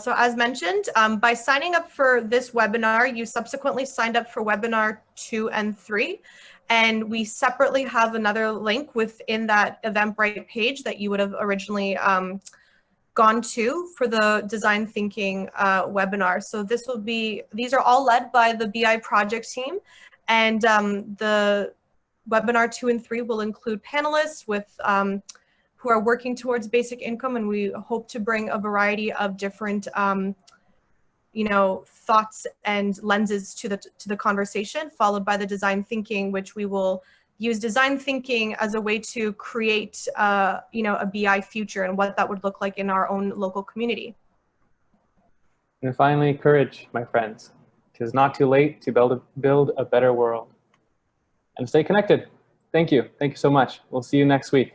So as mentioned, by signing up for this webinar, you subsequently signed up for webinar 2 and 3. And we separately have another link within that Eventbrite page that you would have originally gone to for the design thinking webinar. So these are all led by the BI project team, and the webinar 2 and 3 will include panelists with who are working towards basic income, and we hope to bring a variety of different thoughts and lenses to the conversation, followed by the design thinking, which we will use design thinking as a way to create, a BI future and what that would look like in our own local community.
And finally, courage, my friends. It is not too late to build a better world. And stay connected. Thank you. Thank you so much. We'll see you next week.